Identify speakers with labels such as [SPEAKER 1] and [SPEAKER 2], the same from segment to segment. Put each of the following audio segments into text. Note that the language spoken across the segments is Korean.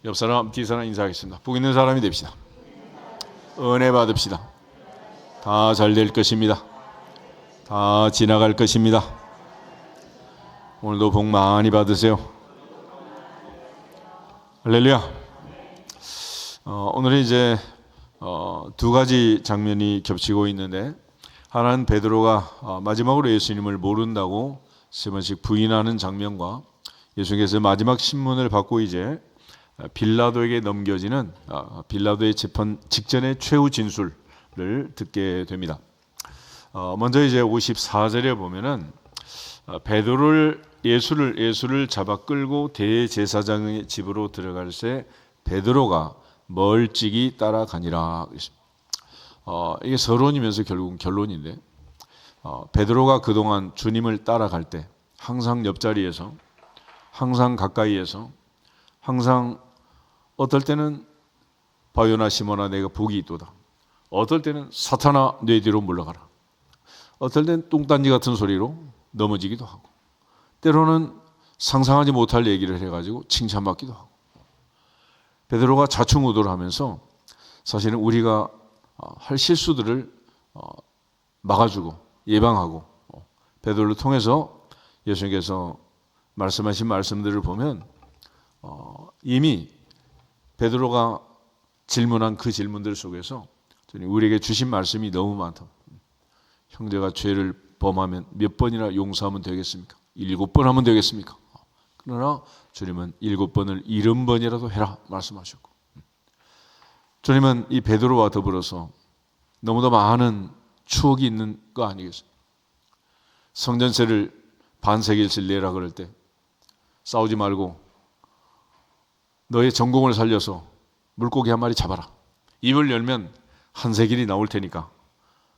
[SPEAKER 1] 옆 사람, 뒤 사람 인사하겠습니다. 복 있는 사람이 됩시다. 은혜 받읍시다. 다 잘 될 것입니다. 다 지나갈 것입니다. 오늘도 복 많이 받으세요. 할렐루야. 오늘은 이제 두 가지 장면이 겹치고 있는데, 하나는 베드로가 마지막으로 예수님을 모른다고 세 번씩 부인하는 장면과 예수님께서 마지막 신문을 받고 이제 빌라도에게 넘겨지는 빌라도의 재판 직전의 최후 진술을 듣게 됩니다. 먼저 이제 54절에 보면은 베드로를 예수를 잡아 끌고 대제사장의 집으로 들어갈 새 베드로가 멀찍이 따라가니라. 이게 서론이면서 결국은 결론인데, 베드로가 그동안 주님을 따라갈 때 항상 옆자리에서, 항상 가까이에서, 항상 어떨 때는 바요나 시몬아 내가 복이 있도다, 어떨 때는 사탄아 내 뒤로 물러가라, 어떨 때는 똥단지 같은 소리로 넘어지기도 하고, 때로는 상상하지 못할 얘기를 해가지고 칭찬받기도 하고, 베드로가 좌충우돌을 하면서 사실은 우리가 할 실수들을 막아주고 예방하고, 베드로를 통해서 예수님께서 말씀하신 말씀들을 보면 이미 베드로가 질문한 그 질문들 속에서 우리에게 주신 말씀이 너무 많다. 형제가 죄를 범하면 몇 번이나 용서하면 되겠습니까? 7번 하면 되겠습니까? 그러나 주님은 7번을 70번이라도 해라 말씀하셨고, 주님은 이 베드로와 더불어서 너무도 많은 추억이 있는 거 아니겠어요? 성전세를 반세겔씩 내라 그럴 때 싸우지 말고 너의 전공을 살려서 물고기 한 마리 잡아라. 입을 열면 한 세겔이 나올 테니까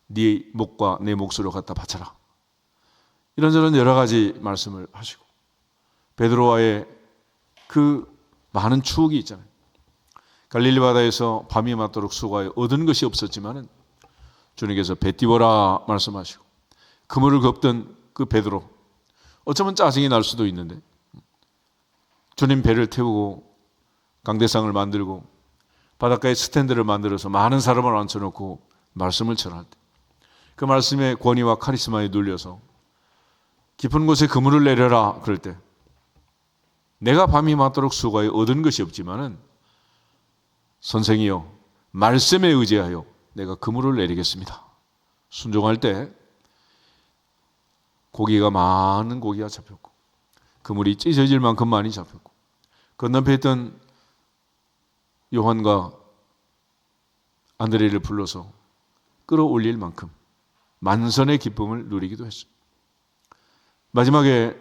[SPEAKER 1] 네 목과 내 몫으로 갖다 바쳐라. 이런저런 여러 가지 말씀을 하시고, 베드로와의 그 많은 추억이 있잖아요. 갈릴리 바다에서 밤이 맞도록 수고하여 얻은 것이 없었지만은 주님께서 배 띄워라 말씀하시고, 그물을 걷던 그 베드로, 어쩌면 짜증이 날 수도 있는데 주님 배를 태우고 강대상을 만들고 바닷가에 스탠드를 만들어서 많은 사람을 앉혀놓고 말씀을 전할 때 그 말씀의 권위와 카리스마에 눌려서 깊은 곳에 그물을 내려라 그럴 때, 내가 밤이 맞도록 수고하여 얻은 것이 없지만은 선생이여 말씀에 의지하여 내가 그물을 내리겠습니다. 순종할 때 많은 고기가 잡혔고, 그물이 찢어질 만큼 많이 잡혔고, 건너편에 있던 요한과 안드레를 불러서 끌어올릴 만큼 만선의 기쁨을 누리기도 했습니다. 마지막에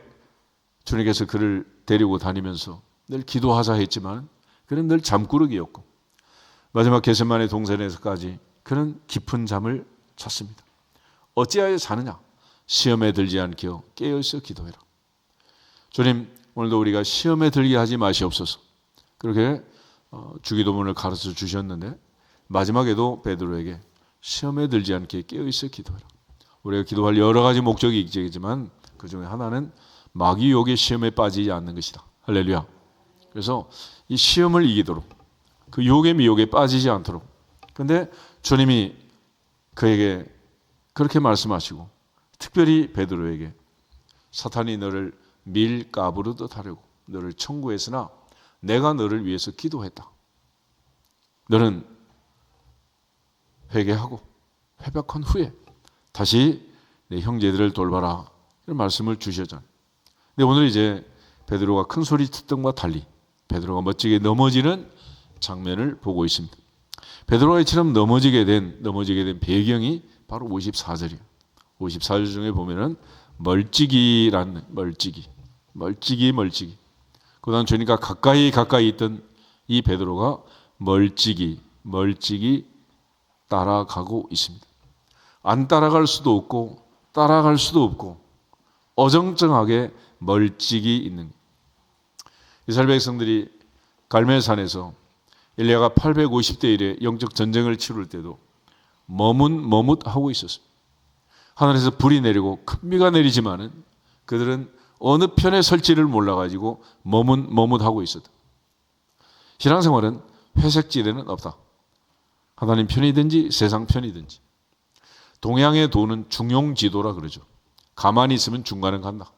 [SPEAKER 1] 주님께서 그를 데리고 다니면서 늘 기도하자 했지만 그는 늘 잠꾸러기였고, 마지막 겟세마네 동산에서까지 그는 깊은 잠을 잤습니다. 어찌하여 자느냐? 시험에 들지 않게 깨어있어 기도해라. 주님, 오늘도 우리가 시험에 들게 하지 마시옵소서. 그렇게 주기도문을 가르쳐 주셨는데, 마지막에도 베드로에게 시험에 들지 않게 깨어있어 기도해라. 우리가 기도할 여러 가지 목적이 있겠지만 그 중에 하나는 마귀 욕의 시험에 빠지지 않는 것이다. 할렐루야. 그래서 이 시험을 이기도록, 그 욕의 미혹에 빠지지 않도록. 그런데 주님이 그에게 그렇게 말씀하시고, 특별히 베드로에게 사탄이 너를 밀가부르듯 하려고 너를 청구했으나 내가 너를 위해서 기도했다. 너는 회개하고 회복한 후에 다시 내 형제들을 돌봐라, 이런 말씀을 주셨잖아요. 근데 오늘 이제 베드로가 큰 소리 듣던 것과 달리 베드로가 멋지게 넘어지는 장면을 보고 있습니다. 베드로가 이처럼 넘어지게 된 배경이 바로 54절이에요. 54절 중에 보면은 멀찍이라는 멀찍이. 그다음 주님과 가까이 있던 이 베드로가 멀찍이 따라가고 있습니다. 안 따라갈 수도 없고 따라갈 수도 없고 어정쩡하게 멀찍이 있는. 이스라엘 백성들이 갈멜산에서 엘리야가 850대 1의 영적 전쟁을 치룰 때도 머뭇하고 있었습니다. 하늘에서 불이 내리고 큰 비가 내리지만은 그들은 어느 편에 설지를 몰라가지고 머뭇하고 있었다. 신앙생활은 회색지대는 없다. 하나님 편이든지 세상 편이든지. 동양의 도는 중용지도라 그러죠. 가만히 있으면 중간은 간다.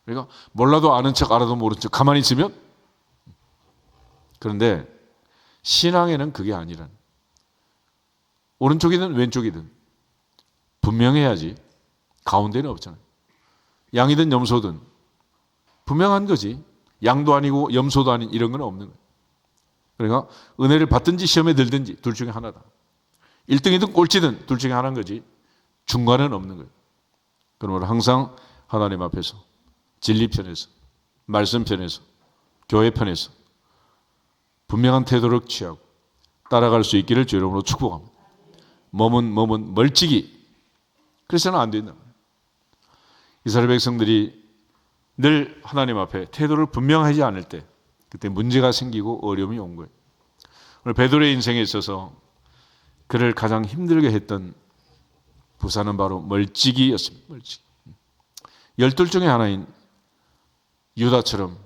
[SPEAKER 1] 그러니까 몰라도 아는 척 알아도 모르는 척 가만히 있으면. 그런데 신앙에는 그게 아니란. 오른쪽이든 왼쪽이든 분명해야지. 가운데는 없잖아요. 양이든 염소든 분명한 거지. 양도 아니고 염소도 아닌 이런 건 없는 거예요. 그러니까 은혜를 받든지 시험에 들든지 둘 중에 하나다. 1등이든 꼴찌든 둘 중에 하나인 거지 중간은 없는 거예요. 그러므로 항상 하나님 앞에서 진리 편에서 말씀 편에서 교회 편에서 분명한 태도를 취하고 따라갈 수 있기를 주 이름으로 축복합니다. 몸은 멀찍이 그래서는 안 된다. 이스라엘 백성들이 늘 하나님 앞에 태도를 분명하지 않을 때 그때 문제가 생기고 어려움이 온 거예요. 오늘 베드로의 인생에 있어서 그를 가장 힘들게 했던 부사는 바로 멀찍이였습니다. 멀찍이. 12 중에 하나인 유다처럼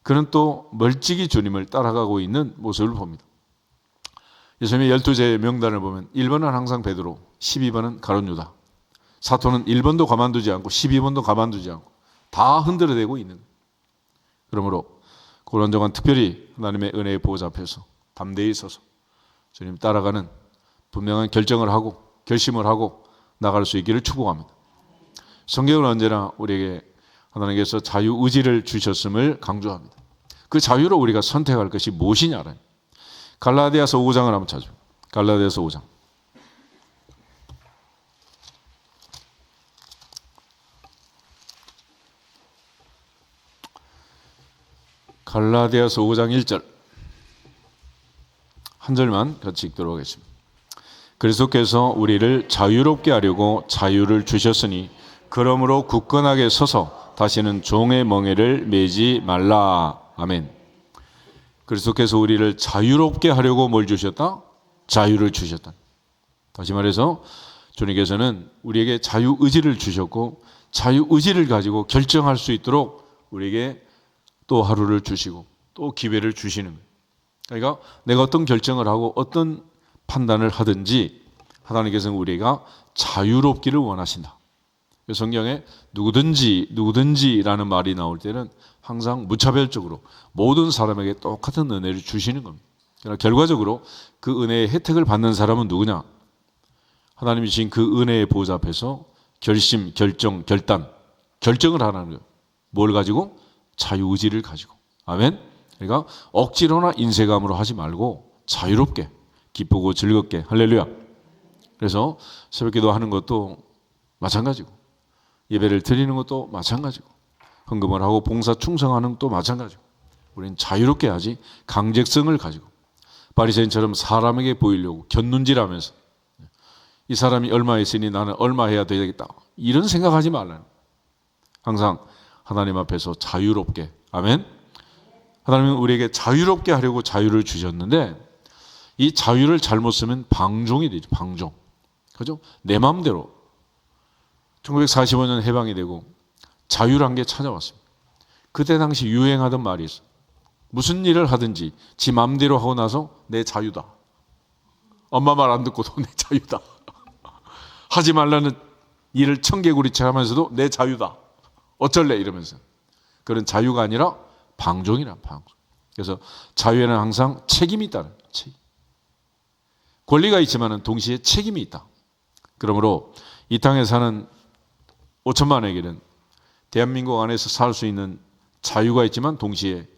[SPEAKER 1] 그는 또 멀찍이 주님을 따라가고 있는 모습을 봅니다. 예수님의 12제의 명단을 보면 1번은 항상 베드로, 12번은 가룟 유다. 사도는 1번도 가만두지 않고 12번도 가만두지 않고 다 흔들어대고 있는 거예요. 그러므로 고난 동안 특별히 하나님의 은혜의 보호자 앞에서 담대히 서서 주님 따라가는 분명한 결정을 하고 결심을 하고 나갈 수 있기를 축복합니다. 성경은 언제나 우리에게 하나님께서 자유의지를 주셨음을 강조합니다. 그 자유로 우리가 선택할 것이 무엇이냐는 갈라디아서 5장을 한번 찾아요. 갈라디아서 5장. 갈라디아서 5장 1절 한 절만 같이 읽도록 하겠습니다. 그리스도께서 우리를 자유롭게 하려고 자유를 주셨으니 그러므로 굳건하게 서서 다시는 종의 멍에를 매지 말라. 아멘. 그리스도께서 우리를 자유롭게 하려고 뭘 주셨다? 자유를 주셨다. 다시 말해서 주님께서는 우리에게 자유의지를 주셨고 자유의지를 가지고 결정할 수 있도록 우리에게 또 하루를 주시고 또 기회를 주시는 거예요. 그러니까 내가 어떤 결정을 하고 어떤 판단을 하든지 하나님께서는 우리가 자유롭기를 원하신다. 성경에 누구든지라는 말이 나올 때는 항상 무차별적으로 모든 사람에게 똑같은 은혜를 주시는 겁니다. 그러나 결과적으로 그 은혜의 혜택을 받는 사람은 누구냐? 하나님이 주신 그 은혜의 보좌 앞에서 결심, 결정, 결정을 하라는 거예요. 뭘 가지고? 자유의지를 가지고. 아멘. 그러니까 억지로나 인색함으로 하지 말고 자유롭게 기쁘고 즐겁게. 할렐루야. 그래서 새벽기도 하는 것도 마찬가지고 예배를 드리는 것도 마찬가지고 헌금을 하고 봉사 충성하는 것도 마찬가지고 우리는 자유롭게 하지 강제성을 가지고 바리새인처럼 사람에게 보이려고 곁눈질하면서 이 사람이 얼마 했으니 나는 얼마 해야 되겠다 이런 생각하지 말라는. 항상 하나님 앞에서 자유롭게. 아멘. 하나님은 우리에게 자유롭게 하려고 자유를 주셨는데 이 자유를 잘못 쓰면 방종이 되죠. 방종. 그죠? 내 마음대로 1945년 해방이 되고 자유란 게 찾아왔습니다. 그때 당시 유행하던 말이 있어. 무슨 일을 하든지 지 마음대로 하고 나서 내 자유다. 엄마 말 안 듣고도 내 자유다. 하지 말라는 일을 청개구리처럼 하면서도 내 자유다. 어쩔래 이러면서. 그런 자유가 아니라 방종이란 방종. 그래서 자유에는 항상 책임이 있다는 책임. 권리가 있지만 동시에 책임이 있다. 그러므로 이 땅에 사는 5천만에게는 대한민국 안에서 살 수 있는 자유가 있지만 동시에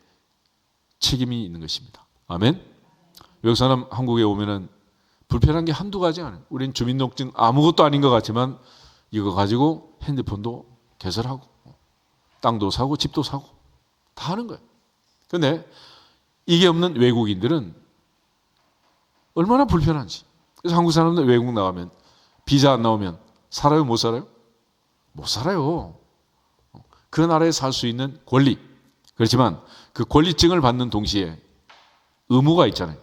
[SPEAKER 1] 책임이 있는 것입니다. 아멘. 외국 사람 한국에 오면은 불편한 게 한두 가지 아니에요. 우린 주민등록증 아무것도 아닌 것 같지만 이거 가지고 핸드폰도 개설하고 땅도 사고 집도 사고 다 하는 거예요. 그런데 이게 없는 외국인들은 얼마나 불편한지. 그래서 한국 사람들 외국 나가면 비자 안 나오면 살아요? 못 살아요? 못 살아요. 그 나라에 살 수 있는 권리. 그렇지만 그 권리증을 받는 동시에 의무가 있잖아요.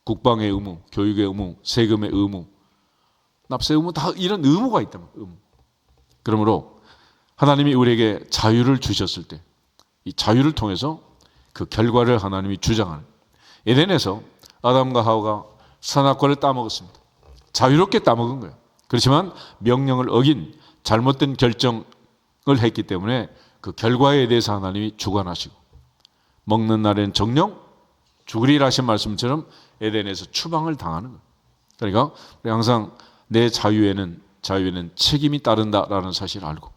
[SPEAKER 1] 국방의 의무, 교육의 의무, 세금의 의무, 납세 의무 다 이런 의무가 있다면 의무. 그러므로 하나님이 우리에게 자유를 주셨을 때 이 자유를 통해서 그 결과를 하나님이 주장하는 에덴에서 아담과 하와가 선악과를 따먹었습니다. 자유롭게 따먹은 거예요. 그렇지만 명령을 어긴 잘못된 결정을 했기 때문에 그 결과에 대해서 하나님이 주관하시고, 먹는 날엔 정령 죽으리라 하신 말씀처럼 에덴에서 추방을 당하는 거예요. 그러니까 우리 항상 내 자유에는 책임이 따른다라는 사실을 알고,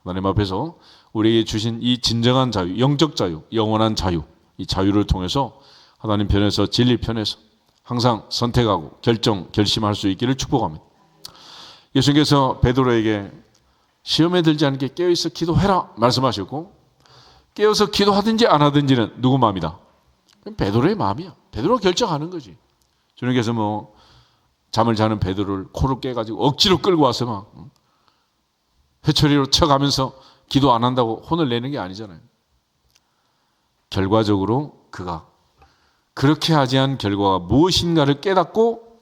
[SPEAKER 1] 하나님 앞에서 우리에게 주신 이 진정한 자유, 영적 자유, 영원한 자유, 이 자유를 통해서 하나님 편에서, 진리 편에서 항상 선택하고 결심할 수 있기를 축복합니다. 예수님께서 베드로에게 시험에 들지 않게 깨어있어 기도해라 말씀하셨고, 깨어서 기도하든지 안 하든지는 누구 마음이다? 베드로의 마음이야. 베드로가 결정하는 거지. 주님께서 뭐 잠을 자는 베드로를 코를 깨가지고 억지로 끌고 와서 막 회초리로 쳐가면서 기도 안 한다고 혼을 내는 게 아니잖아요. 결과적으로 그가 그렇게 하지 않은 결과가 무엇인가를 깨닫고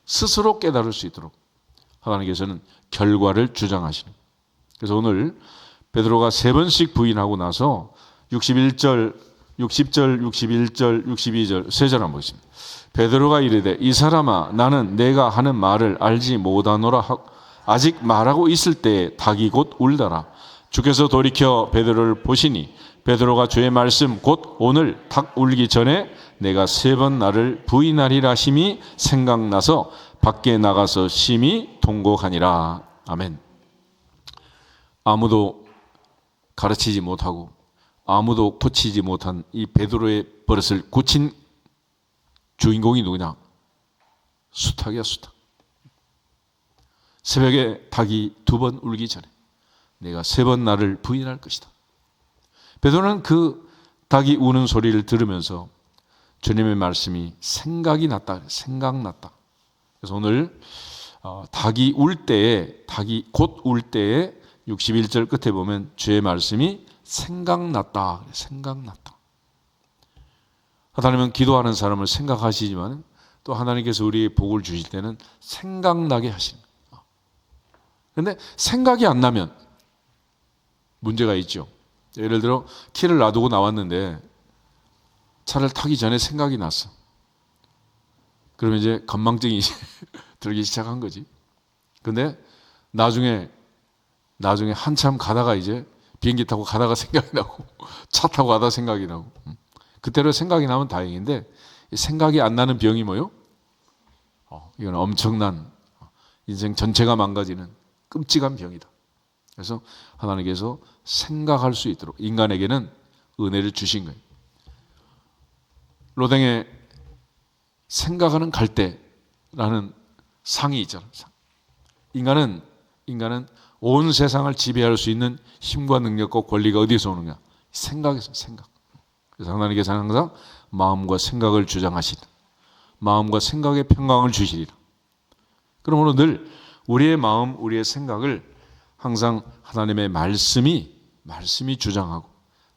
[SPEAKER 1] 스스로 깨달을 수 있도록 하나님께서는 결과를 주장하시는. 그래서 오늘 베드로가 3번씩 부인하고 나서 60절, 61절, 62절 3절 한번 보겠습니다. 베드로가 이르되 이 사람아 나는 내가 하는 말을 알지 못하노라 아직 말하고 있을 때에 닭이 곧 울더라. 주께서 돌이켜 베드로를 보시니 베드로가 주의 말씀 곧 오늘 닭 울기 전에 내가 3번 나를 부인하리라 하심이 생각나서 밖에 나가서 심히 통곡하니라. 아멘. 아무도 가르치지 못하고 아무도 고치지 못한 이 베드로의 버릇을 고친 주인공이 누구냐? 수탉이야, 수탉. 새벽에 닭이 2번 울기 전에 내가 3번 나를 부인할 것이다. 베드로는 그 닭이 우는 소리를 들으면서 주님의 말씀이 생각이 났다. 생각났다. 그래서 오늘 닭이 곧 울 때에 61절 끝에 보면 주의 말씀이 생각났다. 생각났다. 하나님은 기도하는 사람을 생각하시지만 또 하나님께서 우리의 복을 주실 때는 생각나게 하십니다. 그런데 생각이 안 나면 문제가 있죠. 예를 들어 키를 놔두고 나왔는데 차를 타기 전에 생각이 났어. 그러면 이제 건망증이 들기 시작한 거지. 근데 나중에 한참 가다가 이제 비행기 타고 가다가 생각이 나고 차 타고 가다가 생각이 나고, 그때로 생각이 나면 다행인데 생각이 안 나는 병이 뭐요? 이건 엄청난 인생 전체가 망가지는 끔찍한 병이다. 그래서 하나님께서 생각할 수 있도록 인간에게는 은혜를 주신 거예요. 로댕에 생각하는 갈대라는 상이 있잖아요. 인간은 온 세상을 지배할 수 있는 힘과 능력과 권리가 어디서 오느냐? 생각에서. 생각. 그래서 하나님께서는 항상 마음과 생각을 주장하시다. 마음과 생각의 평강을 주시리라. 그러므로 늘 우리의 마음, 우리의 생각을 항상 하나님의 말씀이 주장하고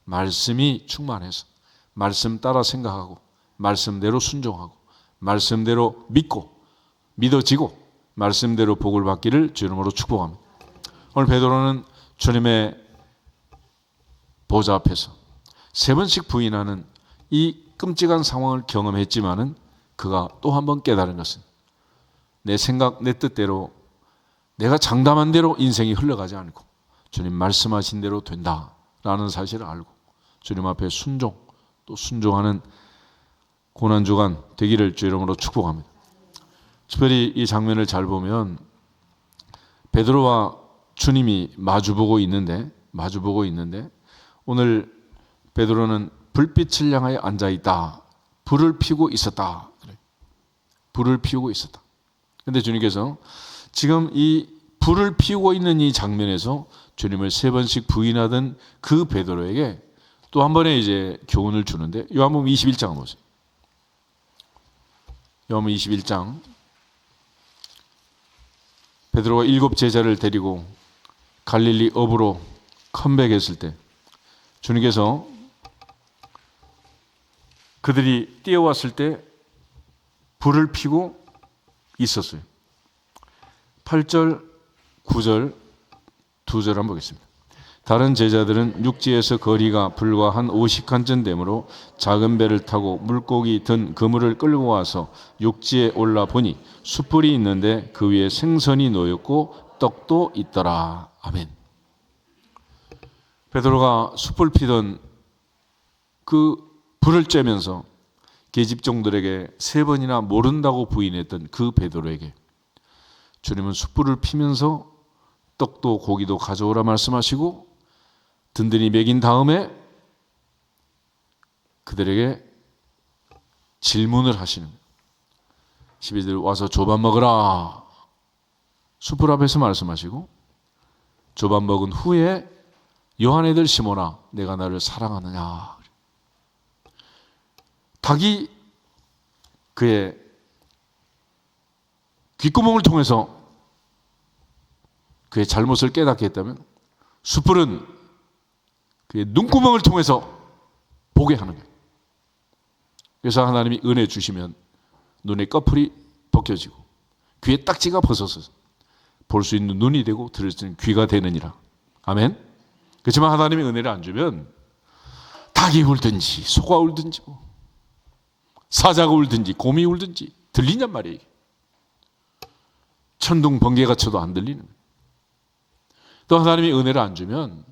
[SPEAKER 1] 말씀이 충만해서 말씀 따라 생각하고 말씀대로 순종하고 말씀대로 믿어지고 말씀대로 복을 받기를 주 이름으로 축복합니다. 오늘 베드로는 주님의 보좌 앞에서 3번씩 부인하는 이 끔찍한 상황을 경험했지만은 그가 또 한 번 깨달은 것은 내 생각, 내 뜻대로 내가 장담한 대로 인생이 흘러가지 않고 주님 말씀하신 대로 된다라는 사실을 알고 주님 앞에 또 순종하는 고난주간 되기를 주 이름으로 축복합니다. 특별히 이 장면을 잘 보면 베드로와 주님이 마주보고 있는데 오늘 베드로는 불빛을 향하여 앉아있다. 불을 피우고 있었다. 불을 피우고 있었다. 그런데 주님께서 지금 이 불을 피우고 있는 이 장면에서 주님을 3번씩 부인하던 그 베드로에게 또 한 번의 이제 교훈을 주는데 요한복음 21장 보세요. 요한복음 21장 베드로가 7 제자를 데리고 갈릴리 업으로 컴백했을 때 주님께서 그들이 뛰어왔을 때 불을 피고 있었어요. 8절, 9절, 2절 한번 보겠습니다. 다른 제자들은 육지에서 거리가 불과 한 50칸쯤 되므로 작은 배를 타고 물고기 든 그물을 끌고 와서 육지에 올라 보니 숯불이 있는데 그 위에 생선이 놓였고 떡도 있더라. 아멘. 베드로가 숯불 피던 그 불을 쬐면서 계집종들에게 3번이나 모른다고 부인했던 그 베드로에게 주님은 숯불을 피면서 떡도 고기도 가져오라 말씀하시고 든든히 먹인 다음에 그들에게 질문을 하시는 거예요. 12절 와서 조반 먹으라. 숯불 앞에서 말씀하시고 조반 먹은 후에 요한애들 시몬아 내가 나를 사랑하느냐. 닭이 그의 귓구멍을 통해서 그의 잘못을 깨닫게 했다면 숯불은 그의 눈구멍을 통해서 보게 하는 거예요. 그래서 하나님이 은혜 주시면 눈의 꺼풀이 벗겨지고 귀의 딱지가 벗어서 볼 수 있는 눈이 되고 들을 수 있는 귀가 되느니라. 아멘. 그렇지만 하나님이 은혜를 안 주면 닭이 울든지 소가 울든지 사자가 울든지 곰이 울든지 들리냔 말이에요. 천둥 번개가 쳐도 안 들리는 거예요. 또 하나님이 은혜를 안 주면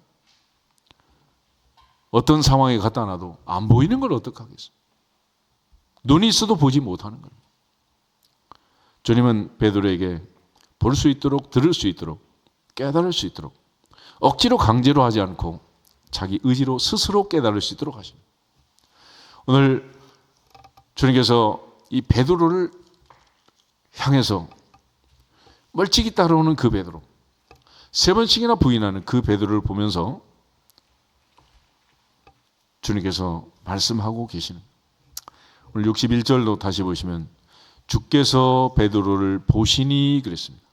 [SPEAKER 1] 어떤 상황에 갖다 놔도 안 보이는 걸 어떡하겠어요. 눈이 있어도 보지 못하는 거예요. 주님은 베드로에게 볼 수 있도록 들을 수 있도록 깨달을 수 있도록 억지로 강제로 하지 않고 자기 의지로 스스로 깨달을 수 있도록 하십니다. 오늘 주님께서 이 베드로를 향해서 멀찍이 따라오는 그 베드로 3번씩이나 부인하는 그 베드로를 보면서 주님께서 말씀하고 계시는 오늘 61절도 다시 보시면 주께서 베드로를 보시니 그랬습니다.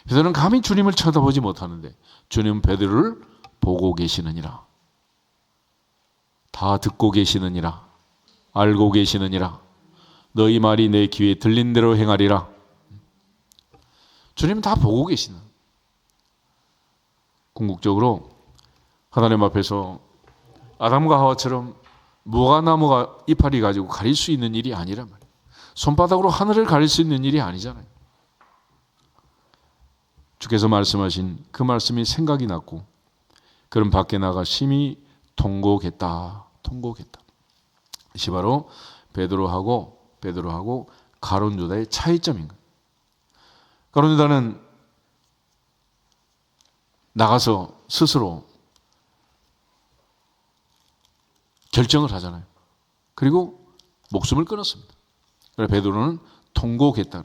[SPEAKER 1] 베드로는 감히 주님을 쳐다보지 못하는데 주님은 베드로를 보고 계시느니라. 다 듣고 계시느니라. 알고 계시느니라. 너희 말이 내 귀에 들린 대로 행하리라. 주님은 다 보고 계시는. 궁극적으로 하나님 앞에서 아담과 하와처럼 무화과나무가 이파리 가지고 가릴 수 있는 일이 아니란 말이에요. 손바닥으로 하늘을 가릴 수 있는 일이 아니잖아요. 주께서 말씀하신 그 말씀이 생각이 났고 그럼 밖에 나가 심히 통곡했다. 이것이 바로 베드로하고 가룟 유다의 차이점인 거예요. 가룟 유다는 나가서 스스로 결정을 하잖아요. 그리고 목숨을 끊었습니다. 그래서 베드로는 통곡했다.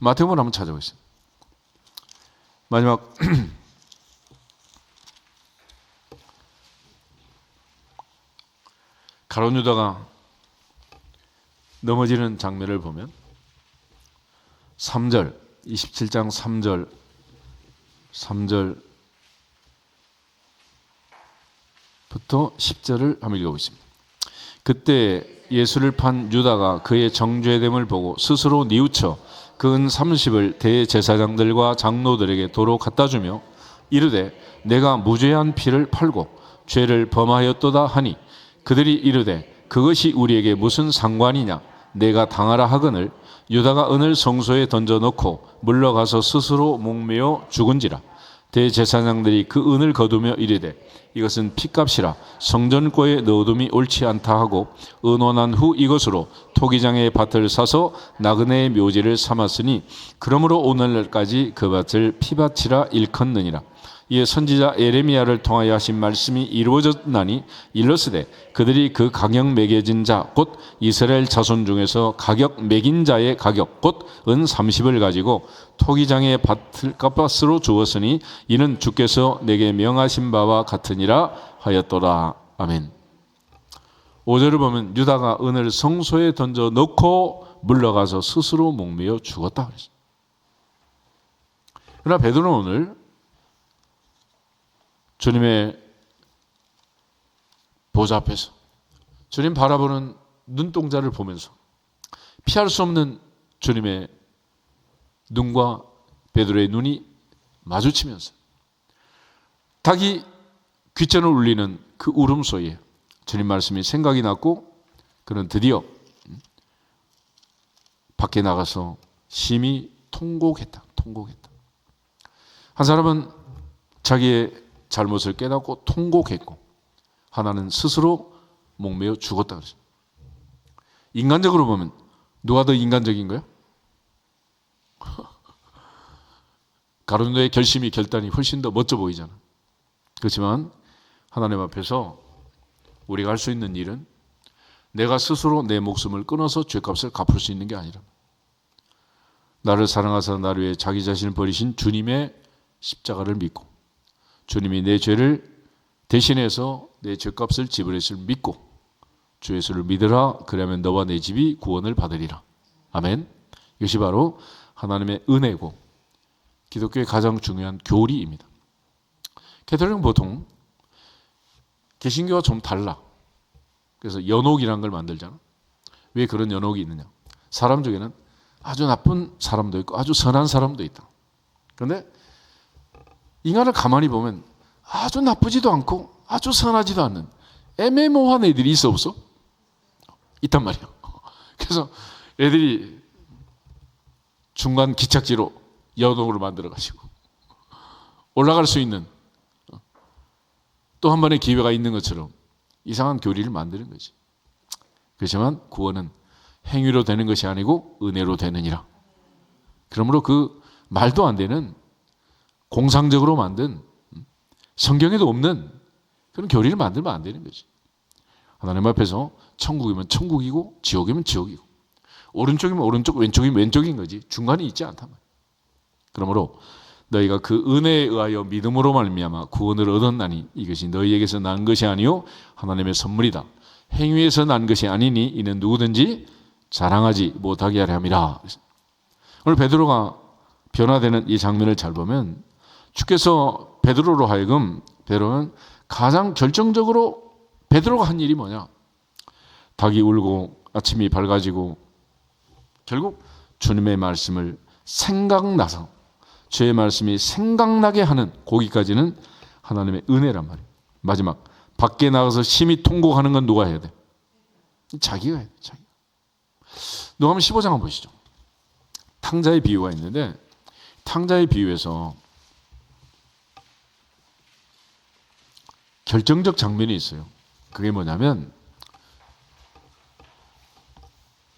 [SPEAKER 1] 마태복음 한번 찾아보겠습니다. 마지막 가룟 유다가 넘어지는 장면을 보면 3절 27장 3절부터 10절을 한번 읽어보겠습니다. 그때 예수를 판 유다가 그의 정죄됨을 보고 스스로 뉘우쳐 그 은 30을 대제사장들과 장로들에게 도로 갖다 주며 이르되 내가 무죄한 피를 팔고 죄를 범하였도다 하니 그들이 이르되 그것이 우리에게 무슨 상관이냐 내가 당하라 하거늘 유다가 은을 성소에 던져놓고 물러가서 스스로 목매어 죽은지라. 대제사장들이 그 은을 거두며 이르되 이것은 피값이라 성전고에 넣어둠이 옳지 않다 하고 의논한 후 이것으로 토기장의 밭을 사서 나그네의 묘지를 삼았으니 그러므로 오늘날까지 그 밭을 피밭이라 일컫느니라. 이에 선지자 에레미야를 통하여 하신 말씀이 이루어졌나니 일러스되 그들이 그 가격 매겨진 자 곧 이스라엘 자손 중에서 가격 매긴 자의 가격 곧 은 30을 가지고 토기장의 밭을 값으로 주었으니 이는 주께서 내게 명하신 바와 같으니라 하였더라. 아멘. 5절을 보면 유다가 은을 성소에 던져 넣고 물러가서 스스로 목매어 죽었다 그랬어요. 그러나 베드로는 오늘 주님의 보좌 앞에서 주님 바라보는 눈동자를 보면서 피할 수 없는 주님의 눈과 베드로의 눈이 마주치면서 닭이 귓전을 울리는 그 울음소리에 주님 말씀이 생각이 났고 그는 드디어 밖에 나가서 심히 통곡했다. 한 사람은 자기의 잘못을 깨닫고 통곡했고 하나는 스스로 목매어 죽었다 그랬어요. 인간적으로 보면 누가 더 인간적인 거야? 가룟노의 결심이 결단이 훨씬 더 멋져 보이잖아. 그렇지만 하나님 앞에서 우리가 할 수 있는 일은 내가 스스로 내 목숨을 끊어서 죄값을 갚을 수 있는 게 아니라 나를 사랑하사 나를 위해 자기 자신을 버리신 주님의 십자가를 믿고 주님이 내 죄를 대신해서 내 죄값을 지불했을 믿고 주 예수를 믿으라. 그러면 너와 내 집이 구원을 받으리라. 아멘. 이것이 바로 하나님의 은혜고 기독교의 가장 중요한 교리입니다. 캐톨릭은 보통 개신교와 좀 달라. 그래서 연옥이라는 걸 만들잖아. 왜 그런 연옥이 있느냐? 사람 중에는 아주 나쁜 사람도 있고 아주 선한 사람도 있다. 그런데 인간을 가만히 보면 아주 나쁘지도 않고 아주 선하지도 않는 애매모호한 애들이 있어 없어? 있단 말이야. 그래서 애들이 중간 기착지로 연옥을 만들어가지고 올라갈 수 있는 또 한 번의 기회가 있는 것처럼 이상한 교리를 만드는 거지. 그렇지만 구원은 행위로 되는 것이 아니고 은혜로 되느니라. 그러므로 그 말도 안 되는 공상적으로 만든 성경에도 없는 그런 교리를 만들면 안 되는 거지. 하나님 앞에서 천국이면 천국이고 지옥이면 지옥이고 오른쪽이면 오른쪽, 왼쪽이면 왼쪽인 거지. 중간이 있지 않단 말이야. 그러므로 너희가 그 은혜에 의하여 믿음으로 말미암아 구원을 얻었나니 이것이 너희에게서 난 것이 아니요 하나님의 선물이다. 행위에서 난 것이 아니니 이는 누구든지 자랑하지 못하게 하려 함이라. 오늘 베드로가 변화되는 이 장면을 잘 보면 주께서 베드로로 하여금 베드로는 가장 결정적으로 베드로가 한 일이 뭐냐? 닭이 울고 아침이 밝아지고 결국 주님의 말씀을 생각나서 주의 말씀이 생각나게 하는 거기까지는 하나님의 은혜란 말이에요. 마지막 밖에 나가서 심히 통곡하는 건 누가 해야 돼? 자기가 해야 돼. 자기가. 누가복음 15장 한번 보시죠. 탕자의 비유가 있는데 탕자의 비유에서 결정적 장면이 있어요. 그게 뭐냐면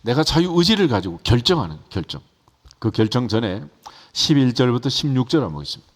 [SPEAKER 1] 내가 자유의지를 가지고 결정하는 결정. 그 결정 전에 11절부터 16절 한번 보겠습니다.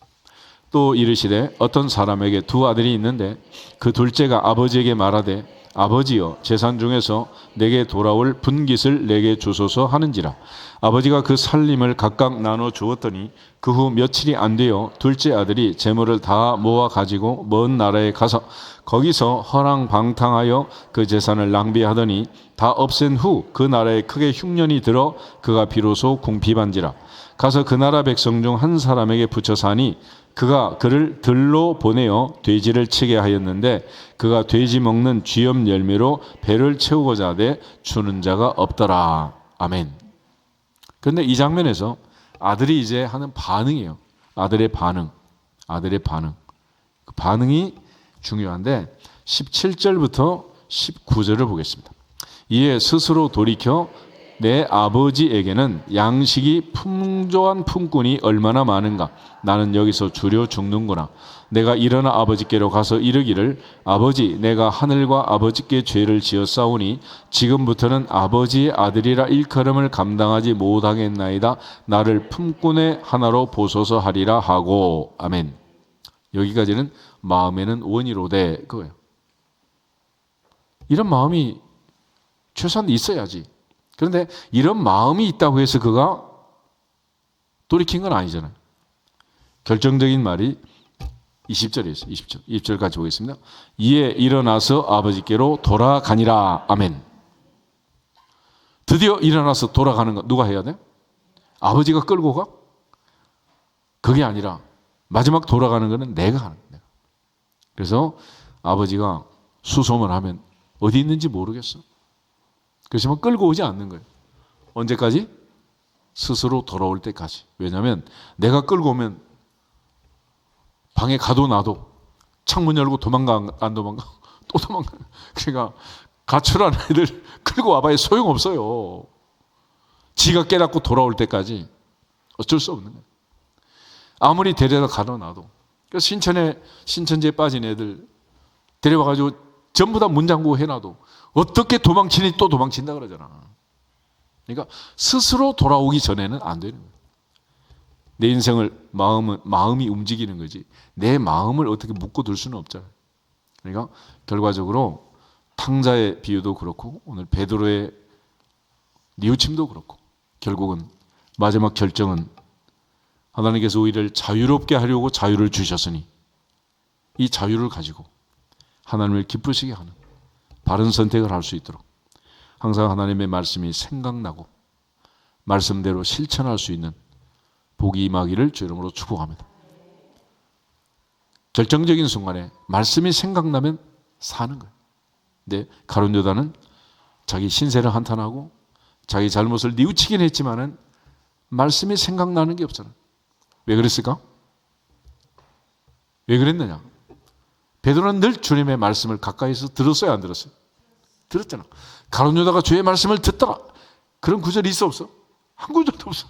[SPEAKER 1] 또 이르시되 어떤 사람에게 두 아들이 있는데 그 둘째가 아버지에게 말하되 아버지여 재산 중에서 내게 돌아올 분깃을 내게 주소서 하는지라. 아버지가 그 살림을 각각 나눠 주었더니 그 후 며칠이 안 되어 둘째 아들이 재물을 다 모아 가지고 먼 나라에 가서 거기서 허랑방탕하여 그 재산을 낭비하더니 다 없앤 후 그 나라에 크게 흉년이 들어 그가 비로소 궁핍한지라. 가서 그 나라 백성 중 한 사람에게 붙여 사니 그가 그를 들로 보내어 돼지를 치게 하였는데 그가 돼지 먹는 쥐염 열매로 배를 채우고자 하되 주는 자가 없더라. 아멘. 그런데 이 장면에서 아들이 이제 하는 반응이에요. 아들의 반응. 그 반응이 중요한데 17절부터 19절을 보겠습니다. 이에 스스로 돌이켜 내 아버지에게는 양식이 풍조한 품꾼이 얼마나 많은가. 나는 여기서 주려 죽는구나. 내가 일어나 아버지께로 가서 이르기를 아버지 내가 하늘과 아버지께 죄를 지었사오니 지금부터는 아버지의 아들이라 일컬음을 감당하지 못하겠나이다. 나를 품꾼의 하나로 보소서 하리라 하고. 아멘. 여기까지는 마음에는 원이로되 그거예요. 이런 마음이 최소한 있어야지. 그런데 이런 마음이 있다고 해서 그가 돌이킨 건 아니잖아요. 결정적인 말이 20절에 있어요. 20절 같이 보겠습니다. 이에 일어나서 아버지께로 돌아가니라. 아멘. 드디어 일어나서 돌아가는 거 누가 해야 돼? 아버지가 끌고 가? 그게 아니라 마지막 돌아가는 거는 내가 하는 거야. 그래서 아버지가 수소문 하면 어디 있는지 모르겠어. 그렇지만 끌고 오지 않는 거예요. 언제까지? 스스로 돌아올 때까지. 왜냐하면 내가 끌고 오면 방에 가도 나도 창문 열고 도망가 안 도망가? 또 도망가. 그러니까 가출한 애들 끌고 와봐야 소용없어요. 지가 깨닫고 돌아올 때까지 어쩔 수 없는 거예요. 아무리 데려다 가둬놔도. 그래서 신천지에 빠진 애들 데려와가지고 전부 다 문 잠그고 해놔도 어떻게 도망치니 또 도망친다 그러잖아. 그러니까 스스로 돌아오기 전에는 안 되는 거예요. 내 인생을 마음이 움직이는 거지 내 마음을 어떻게 묶어둘 수는 없잖아요. 그러니까 결과적으로 탕자의 비유도 그렇고 오늘 베드로의 뉘우침도 그렇고 결국은 마지막 결정은 하나님께서 우리를 자유롭게 하려고 자유를 주셨으니 이 자유를 가지고 하나님을 기쁘시게 하는 바른 선택을 할 수 있도록 항상 하나님의 말씀이 생각나고 말씀대로 실천할 수 있는 복이 임하기를 주 이름으로 축복합니다. 결정적인 순간에 말씀이 생각나면 사는 거예요. 근데 가룟 유다는 자기 신세를 한탄하고 자기 잘못을 뉘우치긴 했지만은 말씀이 생각나는 게 없잖아요. 왜 그랬을까? 왜 그랬느냐? 베드로는 늘 주님의 말씀을 가까이서 들었어요, 안 들었어요? 들었잖아. 가룟 유다가 주의 말씀을 듣더라. 그런 구절이 있어 없어? 한 구절도 없어.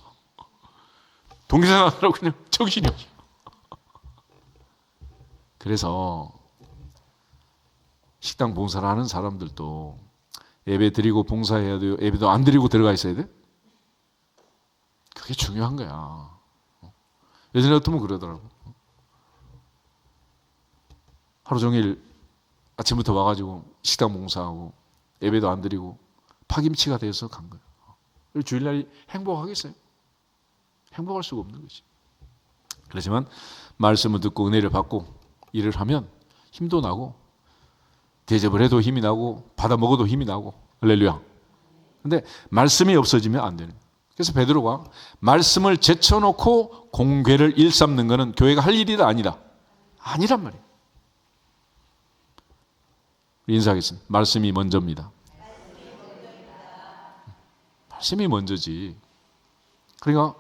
[SPEAKER 1] 동기생하느라고 그냥 정신이 없어. 그래서 식당 봉사를 하는 사람들도 예배 드리고 봉사해야 돼요. 예배도 안 드리고 들어가 있어야 돼? 그게 중요한 거야. 예전에 어떤 분 그러더라고. 하루 종일 아침부터 와가지고 식당 봉사하고 예배도 안 드리고 파김치가 돼서 간 거예요. 주일날이 행복하겠어요? 행복할 수가 없는 거지. 그렇지만 말씀을 듣고 은혜를 받고 일을 하면 힘도 나고 대접을 해도 힘이 나고 받아 먹어도 힘이 나고 할렐루야. 근데 말씀이 없어지면 안 되는 거예요. 그래서 베드로가 말씀을 제쳐놓고 공궤를 일삼는 것은 교회가 할 일이다 아니다? 아니란 말이에요. 인사하겠습니다. 말씀이 먼저입니다. 말씀이 먼저지. 그러니까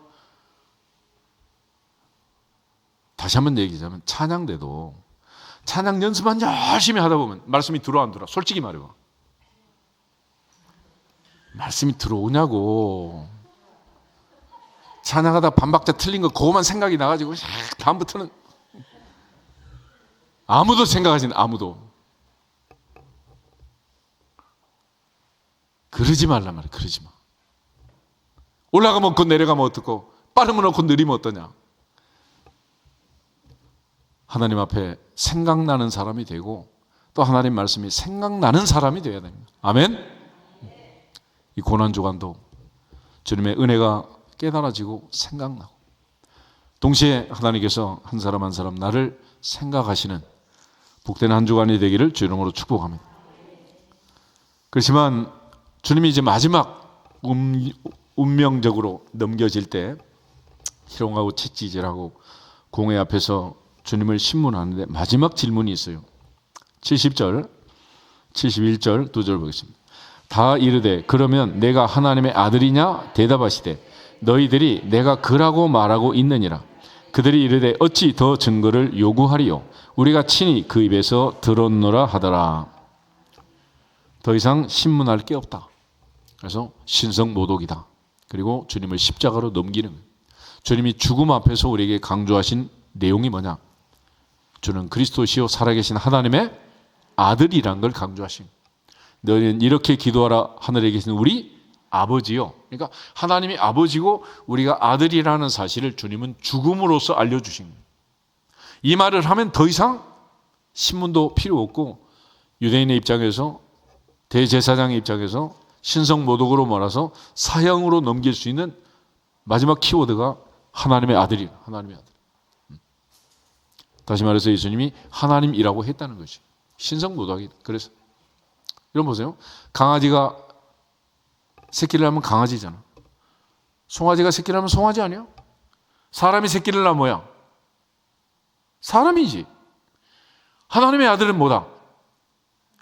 [SPEAKER 1] 다시 한번 얘기하자면 찬양대도 찬양 연습만 열심히 하다 보면 말씀이 들어와 안 들어와? 솔직히 말해봐. 말씀이 들어오냐고. 찬양하다 반박자 틀린 거 그거만 생각이 나가지고 다음부터는 아무도 생각하지 않아. 아무도. 그러지 말란 말이야. 그러지 마. 올라가면 없고 내려가면 어떻고 빠르면 없고 느리면 어떠냐. 하나님 앞에 생각나는 사람이 되고 또 하나님 말씀이 생각나는 사람이 되어야 됩니다. 아멘. 이 고난주간도 주님의 은혜가 깨달아지고 생각나고 동시에 하나님께서 한 사람 한 사람 나를 생각하시는 복된 한 주간이 되기를 주 이름으로 축복합니다. 그렇지만 주님이 이제 마지막 운명적으로 넘겨질 때 희롱하고 채찍질하고 공회 앞에서 주님을 신문하는데 마지막 질문이 있어요. 70절, 71절 두 절 보겠습니다. 다 이르되 그러면 내가 하나님의 아들이냐 대답하시되 너희들이 내가 그라고 말하고 있느니라. 그들이 이르되 어찌 더 증거를 요구하리요 우리가 친히 그 입에서 들었노라 하더라. 더 이상 신문할 게 없다. 그래서 신성모독이다. 그리고 주님을 십자가로 넘기는 거예요. 주님이 죽음 앞에서 우리에게 강조하신 내용이 뭐냐? 주는 그리스도시요 살아계신 하나님의 아들이란 걸 강조하신 거예요. 너희는 이렇게 기도하라 하늘에 계신 우리 아버지요. 그러니까 하나님이 아버지고 우리가 아들이라는 사실을 주님은 죽음으로써 알려주신 거예요. 이 말을 하면 더 이상 신문도 필요 없고 유대인의 입장에서 대제사장의 입장에서 신성모독으로 몰아서 사형으로 넘길 수 있는 마지막 키워드가 하나님의 아들이에요. 하나님의 아들. 다시 말해서 예수님이 하나님이라고 했다는 것이 신성모독이다. 그래서 여러분 보세요. 강아지가 새끼를 낳으면 강아지잖아. 송아지가 새끼를 낳으면 송아지 아니야? 사람이 새끼를 낳으면 뭐야? 사람이지. 하나님의 아들은 뭐다?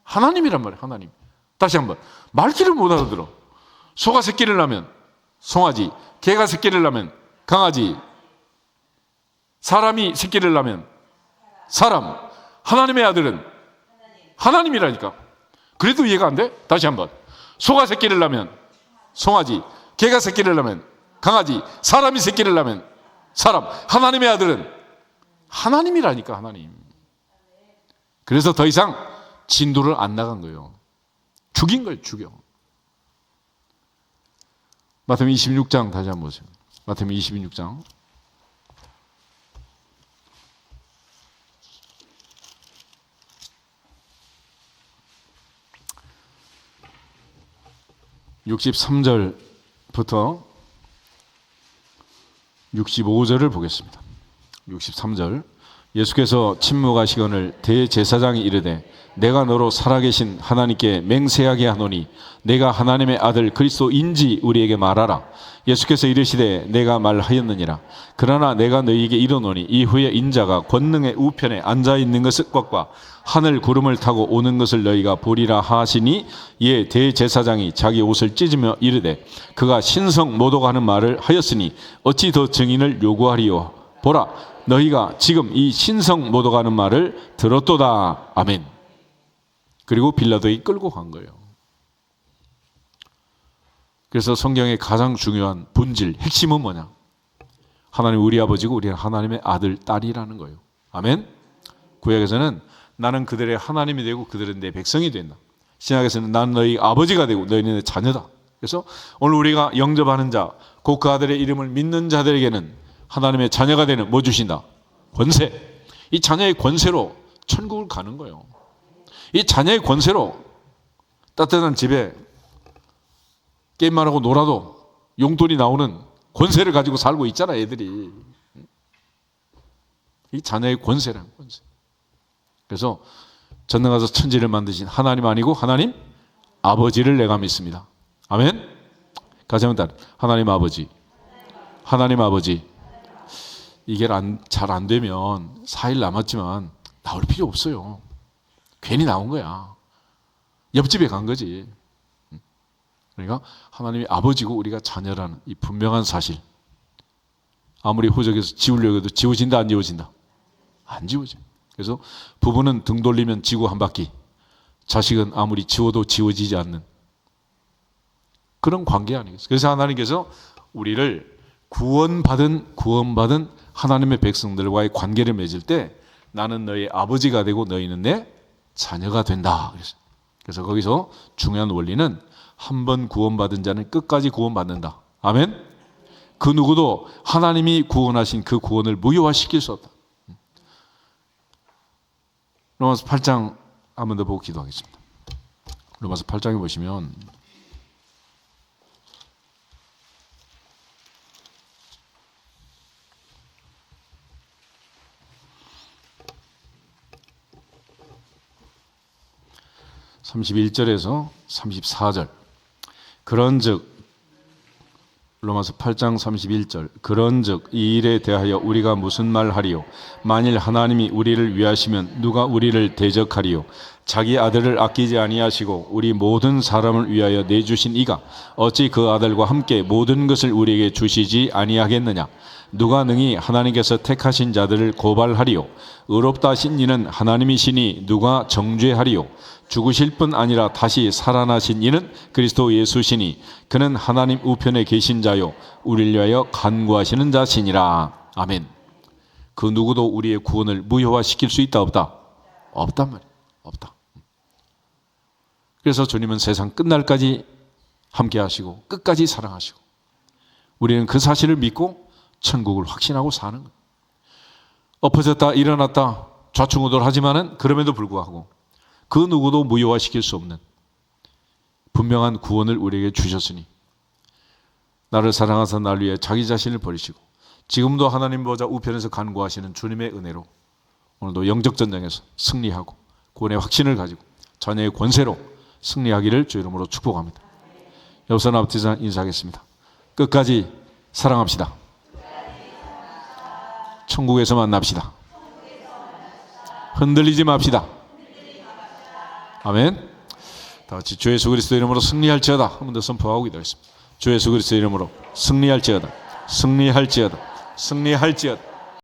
[SPEAKER 1] 하나님이란 말이야. 하나님. 다시 한번. 말귀를 못 알아들어. 소가 새끼를 낳으면 송아지, 개가 새끼를 낳으면 강아지, 사람이 새끼를 낳으면 사람. 하나님의 아들은 하나님이라니까. 그래도 이해가 안 돼? 다시 한번. 소가 새끼를 낳으면 송아지, 개가 새끼를 낳으면 강아지, 사람이 새끼를 낳으면 사람. 하나님의 아들은 하나님이라니까, 하나님. 그래서 더 이상 진도를 안 나간 거예요. 죽인 거예요, 죽여. 마태복음 26장 다시 한번 보세요. 마태복음 26장. (63절부터) 65절을 보겠습니다. 63절. 예수께서 침묵하시거늘 대제사장이 이르되 내가 너로 살아계신 하나님께 맹세하게 하노니 내가 하나님의 아들 그리스도인지 우리에게 말하라. 예수께서 이르시되 내가 말하였느니라. 그러나 내가 너희에게 이르노니 이후에 인자가 권능의 우편에 앉아있는 것과 하늘 구름을 타고 오는 것을 너희가 보리라 하시니, 이에 대제사장이 자기 옷을 찢으며 이르되 그가 신성 모독하는 말을 하였으니 어찌 더 증인을 요구하리요. 보라, 너희가 지금 이 신성 모독하는 말을 들었도다. 아멘. 그리고 빌라도에게 끌고 간 거예요. 그래서 성경의 가장 중요한 본질, 핵심은 뭐냐? 하나님 우리 아버지고 우리는 하나님의 아들, 딸이라는 거예요. 아멘. 구약에서는 나는 그들의 하나님이 되고 그들은 내 백성이 된다. 신약에서는 나는 너희 아버지가 되고 너희는 내 자녀다. 그래서 오늘 우리가 영접하는 자, 곧 그 아들의 이름을 믿는 자들에게는 하나님의 자녀가 되는 뭐 주신다? 권세. 이 자녀의 권세로 천국을 가는 거예요. 이 자녀의 권세로 따뜻한 집에 게임만 하고 놀아도 용돈이 나오는 권세를 가지고 살고 있잖아, 애들이. 이 자녀의 권세라는 권세. 그래서 전능하서 천지를 만드신 하나님 아니고 하나님 아버지를 내가 믿습니다. 아멘. 같이 한번 하나님 아버지. 하나님 아버지. 이게 잘 안 되면 4일 남았지만 나올 필요 없어요. 괜히 나온 거야. 옆집에 간 거지. 그러니까 하나님이 아버지고 우리가 자녀라는 이 분명한 사실. 아무리 호적에서 지우려고 해도 지워진다, 안 지워진다? 안 지워져. 그래서 부부는 등 돌리면 지구 한 바퀴, 자식은 아무리 지워도 지워지지 않는 그런 관계 아니겠어요? 그래서 하나님께서 우리를 구원받은 하나님의 백성들과의 관계를 맺을 때 나는 너의 아버지가 되고 너희는 내 자녀가 된다. 그래서 거기서 중요한 원리는 한 번 구원받은 자는 끝까지 구원받는다. 아멘. 그 누구도 하나님이 구원하신 그 구원을 무효화시킬 수 없다. 로마서 8장 한 번 더 보고 기도하겠습니다. 로마서 8장에 보시면 (31절에서) (34절) 그런즉 로마서 8장 31절 그런즉 이 일에 대하여 우리가 무슨 말하리요? 만일 하나님이 우리를 위하시면 누가 우리를 대적하리요? 자기 아들을 아끼지 아니하시고 우리 모든 사람을 위하여 내주신 이가 어찌 그 아들과 함께 모든 것을 우리에게 주시지 아니하겠느냐? 누가 능히 하나님께서 택하신 자들을 고발하리요? 의롭다 하신 이는 하나님이시니 누가 정죄하리요? 죽으실 뿐 아니라 다시 살아나신 이는 그리스도 예수시니 그는 하나님 우편에 계신 자요 우리를 위하여 간구하시는 자시니라. 아멘. 그 누구도 우리의 구원을 무효화시킬 수 있다 없다? 없단 말이에요. 없다. 그래서 주님은 세상 끝날까지 함께 하시고 끝까지 사랑하시고 우리는 그 사실을 믿고 천국을 확신하고 사는 거예요. 엎어졌다 일어났다 좌충우돌하지만은 그럼에도 불구하고 그 누구도 무효화시킬 수 없는 분명한 구원을 우리에게 주셨으니 나를 사랑하사 나를 위해 자기 자신을 버리시고 지금도 하나님 보좌 우편에서 간구하시는 주님의 은혜로 오늘도 영적 전쟁에서 승리하고 구원의 확신을 가지고 자녀의 권세로 승리하기를 주 이름으로 축복합니다. 여보선 앞뒤서 인사하겠습니다. 끝까지 사랑합시다. 천국에서 만납시다. 흔들리지 맙시다. 아멘. 다 같이 주 예수 그리스도 이름으로 승리할지어다. 한 번 더 선포하고 기도하겠습니다. 주 예수 그리스도 이름으로 승리할지어다. 승리할지어다. 승리할지어다.